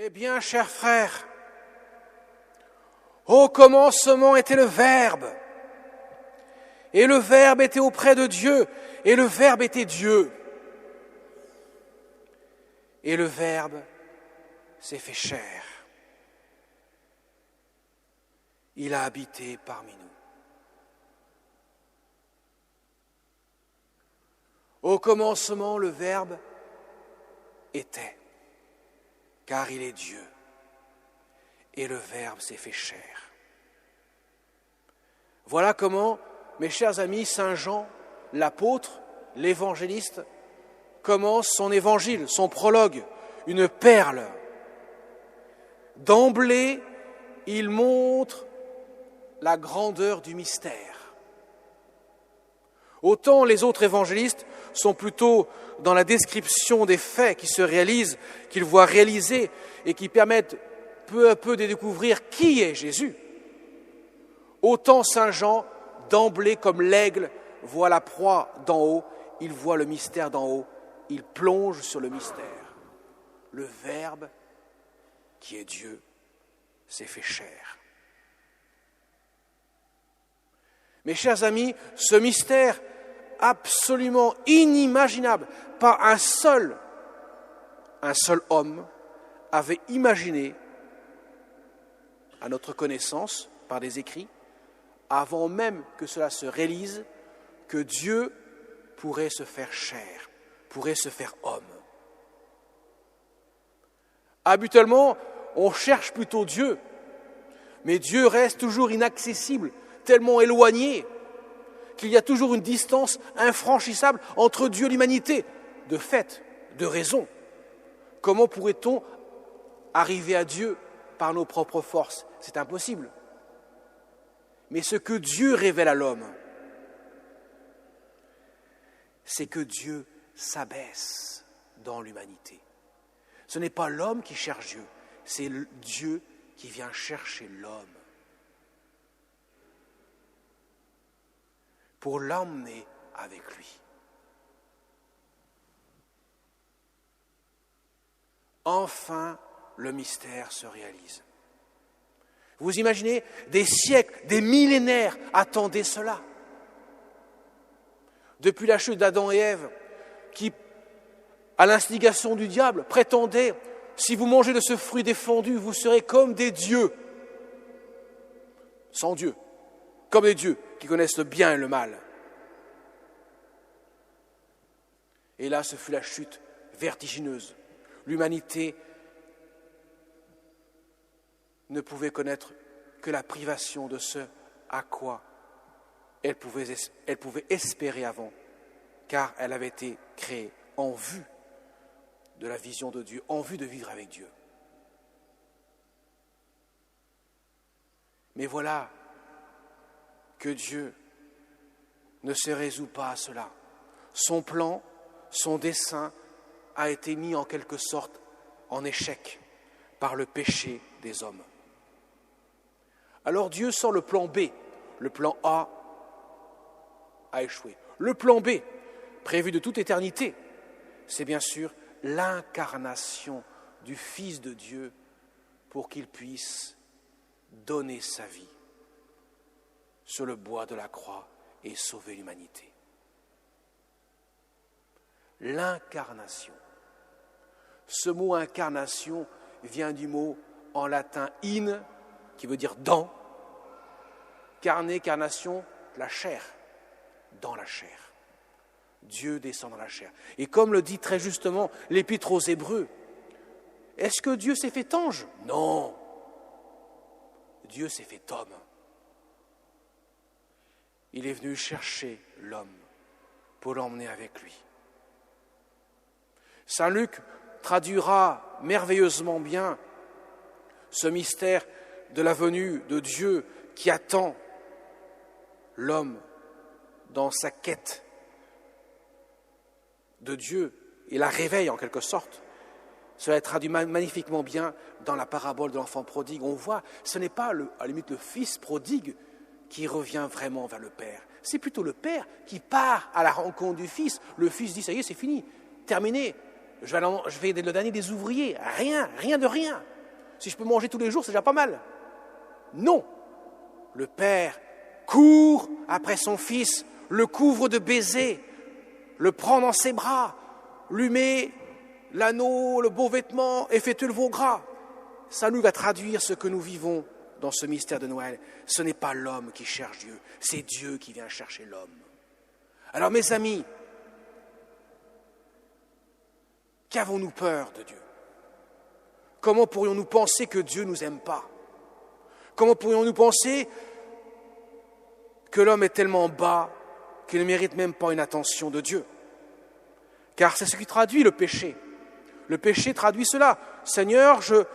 Eh bien, chers frères, au commencement était le Verbe, et le Verbe était auprès de Dieu, et le Verbe était Dieu. Et le Verbe s'est fait chair. Il a habité parmi nous. Au commencement, le Verbe était, car il est Dieu. Et le Verbe s'est fait chair. Voilà comment, mes chers amis, Saint Jean, l'apôtre, l'évangéliste, commence son évangile, son prologue, une perle. D'emblée, il montre la grandeur du mystère. Autant les autres évangélistes sont plutôt dans la description des faits qui se réalisent, qu'ils voient réaliser et qui permettent peu à peu de découvrir qui est Jésus. Autant Saint Jean, d'emblée comme l'aigle, voit la proie d'en haut, il voit le mystère d'en haut, il plonge sur le mystère. Le Verbe, qui est Dieu, s'est fait chair. Mes chers amis, ce mystère absolument inimaginable, pas un seul homme avait imaginé, à notre connaissance, par des écrits, avant même que cela se réalise, que Dieu pourrait se faire chair, pourrait se faire homme. Habituellement, on cherche plutôt Dieu, mais Dieu reste toujours inaccessible, tellement éloigné, qu'il y a toujours une distance infranchissable entre Dieu et l'humanité, de fait, de raison. Comment pourrait-on arriver à Dieu par nos propres forces? C'est impossible. Mais ce que Dieu révèle à l'homme, c'est que Dieu s'abaisse dans l'humanité. Ce n'est pas l'homme qui cherche Dieu, c'est Dieu qui vient chercher l'homme pour l'emmener avec lui. Enfin, le mystère se réalise. Vous imaginez, des siècles, des millénaires attendaient cela. Depuis la chute d'Adam et Ève, qui, à l'instigation du diable, prétendaient « si vous mangez de ce fruit défendu, vous serez comme des dieux ». Sans Dieu, comme des dieux qui connaissent le bien et le mal. Et là, ce fut la chute vertigineuse. L'humanité ne pouvait connaître que la privation de ce à quoi elle pouvait espérer avant, car elle avait été créée en vue de la vision de Dieu, en vue de vivre avec Dieu. Mais voilà que Dieu ne se résout pas à cela. Son plan, son dessein a été mis en quelque sorte en échec par le péché des hommes. Alors Dieu sort le plan B, le plan A échoué. Le plan B, prévu de toute éternité, c'est bien sûr l'incarnation du Fils de Dieu pour qu'il puisse donner sa vie sur le bois de la croix et sauver l'humanité. L'incarnation. Ce mot incarnation vient du mot en latin in, qui veut dire dans, carné, carnation, la chair, dans la chair. Dieu descend dans la chair. Et comme le dit très justement l'Épître aux Hébreux, est-ce que Dieu s'est fait ange? Non. Dieu s'est fait homme. Il est venu chercher l'homme pour l'emmener avec lui. Saint Luc traduira merveilleusement bien ce mystère de la venue de Dieu qui attend l'homme dans sa quête de Dieu et la réveille en quelque sorte. Cela est traduit magnifiquement bien dans la parabole de l'enfant prodigue. On voit, ce n'est pas à la limite le fils prodigue qui revient vraiment vers le Père. C'est plutôt le Père qui part à la rencontre du Fils. Le Fils dit, ça y est, c'est fini, terminé. Je vais le dernier des ouvriers. Rien de rien. Si je peux manger tous les jours, c'est déjà pas mal. Non. Le Père court après son Fils, le couvre de baisers, le prend dans ses bras, lui met l'anneau, le beau vêtement et fait le veau gras. Ça nous va traduire ce que nous vivons dans ce mystère de Noël. Ce n'est pas l'homme qui cherche Dieu, c'est Dieu qui vient chercher l'homme. Alors mes amis, qu'avons-nous peur de Dieu? Comment pourrions-nous penser que Dieu ne nous aime pas? Comment pourrions-nous penser que l'homme est tellement bas qu'il ne mérite même pas une attention de Dieu? Car c'est ce qui traduit le péché. Le péché traduit cela. Seigneur, je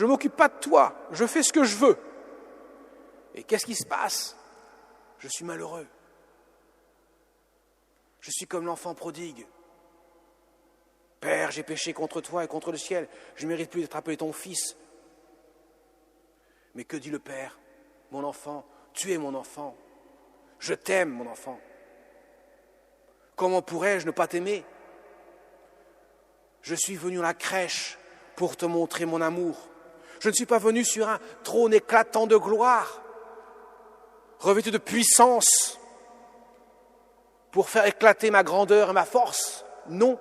ne m'occupe pas de toi, je fais ce que je veux. Et qu'est-ce qui se passe? Je suis malheureux. Je suis comme l'enfant prodigue. Père, j'ai péché contre toi et contre le ciel. Je ne mérite plus d'être appelé ton fils. Mais que dit le Père? Mon enfant, tu es mon enfant. Je t'aime, mon enfant. Comment pourrais-je ne pas t'aimer? Je suis venu à la crèche pour te montrer mon amour. Je ne suis pas venu sur un trône éclatant de gloire, revêtu de puissance, pour faire éclater ma grandeur et ma force. Non,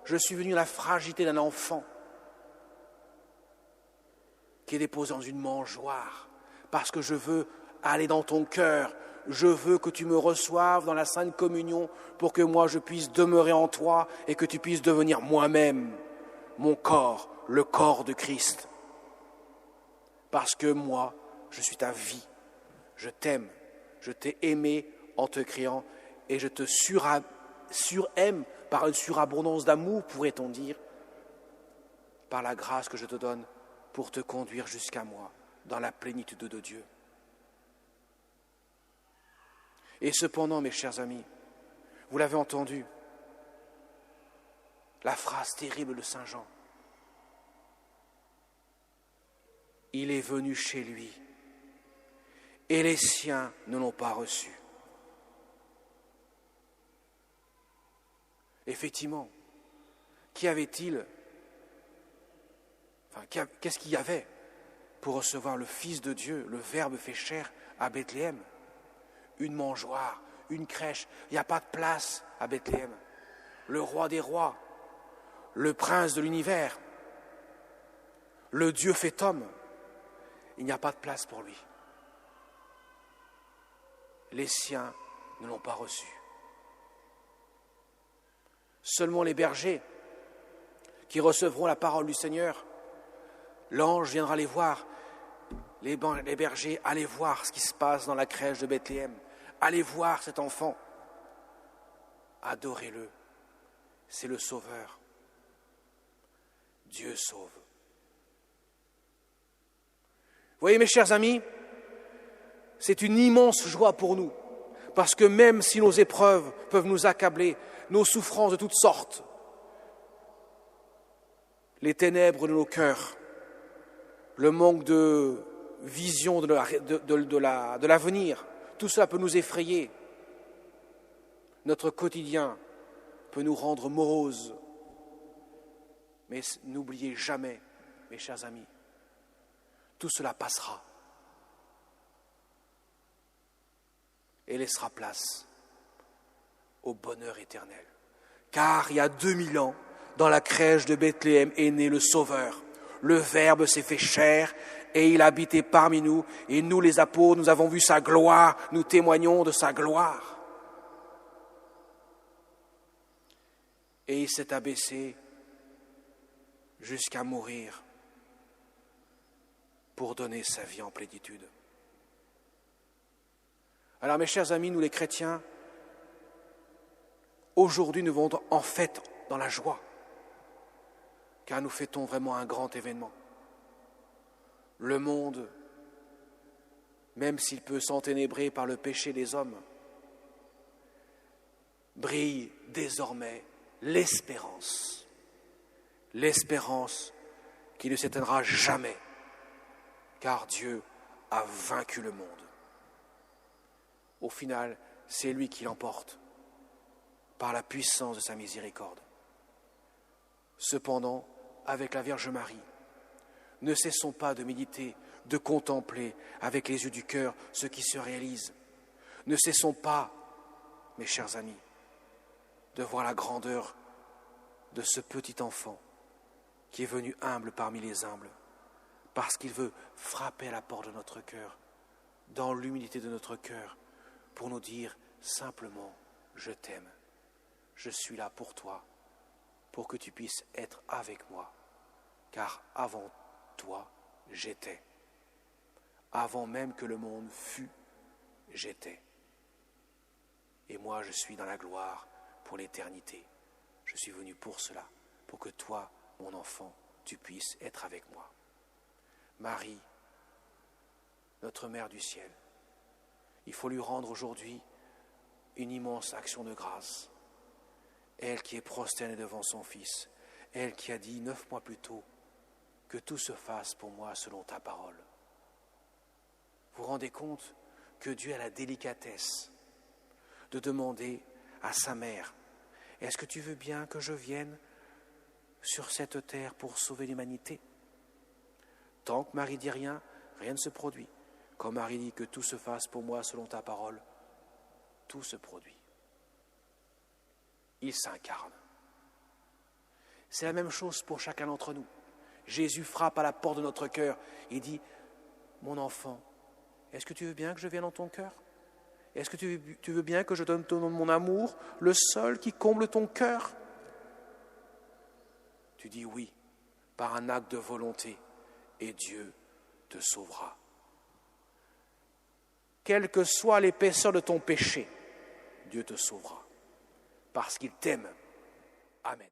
je suis venu à la fragilité d'un enfant qui est déposé dans une mangeoire, parce que je veux aller dans ton cœur. Je veux que tu me reçoives dans la Sainte Communion pour que moi je puisse demeurer en toi et que tu puisses devenir moi-même mon corps, le corps de Christ. Parce que moi, je suis ta vie. Je t'aime, je t'ai aimé en te créant et je te suraime par une surabondance d'amour, pourrait-on dire, par la grâce que je te donne pour te conduire jusqu'à moi dans la plénitude de Dieu. Et cependant, mes chers amis, vous l'avez entendu, la phrase terrible de Saint Jean. Il est venu chez lui, et les siens ne l'ont pas reçu. Effectivement, qu'est-ce qu'il y avait pour recevoir le Fils de Dieu, le Verbe fait chair à Bethléem? Une mangeoire, une crèche. Il n'y a pas de place à Bethléem. Le roi des rois, le prince de l'univers, le Dieu fait homme, il n'y a pas de place pour lui. Les siens ne l'ont pas reçu. Seulement les bergers qui recevront la parole du Seigneur, l'ange viendra les voir. Les bergers, allez voir ce qui se passe dans la crèche de Bethléem. Allez voir cet enfant. Adorez-le. C'est le Sauveur. Dieu sauve. Vous voyez, mes chers amis, c'est une immense joie pour nous. Parce que même si nos épreuves peuvent nous accabler, nos souffrances de toutes sortes, les ténèbres de nos cœurs, le manque de vision de l'avenir, tout cela peut nous effrayer. Notre quotidien peut nous rendre moroses. Mais n'oubliez jamais, mes chers amis, tout cela passera et laissera place au bonheur éternel. Car il y a 2000 ans, dans la crèche de Bethléem est né le Sauveur. Le Verbe s'est fait chair et il habitait parmi nous. Et nous, les apôtres, nous avons vu sa gloire, nous témoignons de sa gloire. Et il s'est abaissé jusqu'à mourir pour donner sa vie en plénitude. Alors mes chers amis, nous les chrétiens, aujourd'hui nous vont en fête dans la joie, car nous fêtons vraiment un grand événement. Le monde, même s'il peut s'enténébrer par le péché des hommes, brille désormais l'espérance qui ne s'éteindra jamais, car Dieu a vaincu le monde. Au final, c'est lui qui l'emporte par la puissance de sa miséricorde. Cependant, avec la Vierge Marie, Ne cessons pas de méditer, de contempler avec les yeux du cœur ce qui se réalise. Ne cessons pas, mes chers amis, de voir la grandeur de ce petit enfant qui est venu humble parmi les humbles, parce qu'il veut frapper à la porte de notre cœur, dans l'humilité de notre cœur, pour nous dire simplement « Je t'aime, je suis là pour toi, pour que tu puisses être avec moi, car avant toi, j'étais. Avant même que le monde fût, j'étais. Et moi, je suis dans la gloire pour l'éternité. Je suis venu pour cela, pour que toi, mon enfant, tu puisses être avec moi. » Marie, notre Mère du ciel, il faut lui rendre aujourd'hui une immense action de grâce. Elle qui est prosternée devant son Fils, elle qui a dit 9 mois plus tôt, que tout se fasse pour moi selon ta parole. Vous vous rendez compte que Dieu a la délicatesse de demander à sa mère, est-ce que tu veux bien que je vienne sur cette terre pour sauver l'humanité? Tant que Marie dit rien, rien ne se produit. Quand Marie dit que tout se fasse pour moi selon ta parole, tout se produit. Il s'incarne. C'est la même chose pour chacun d'entre nous. Jésus frappe à la porte de notre cœur et dit « Mon enfant, est-ce que tu veux bien que je vienne dans ton cœur? Est-ce que tu veux bien que je donne mon amour, le seul qui comble ton cœur ?» Tu dis oui, par un acte de volonté, et Dieu te sauvera. Quelle que soit l'épaisseur de ton péché, Dieu te sauvera, parce qu'il t'aime. Amen.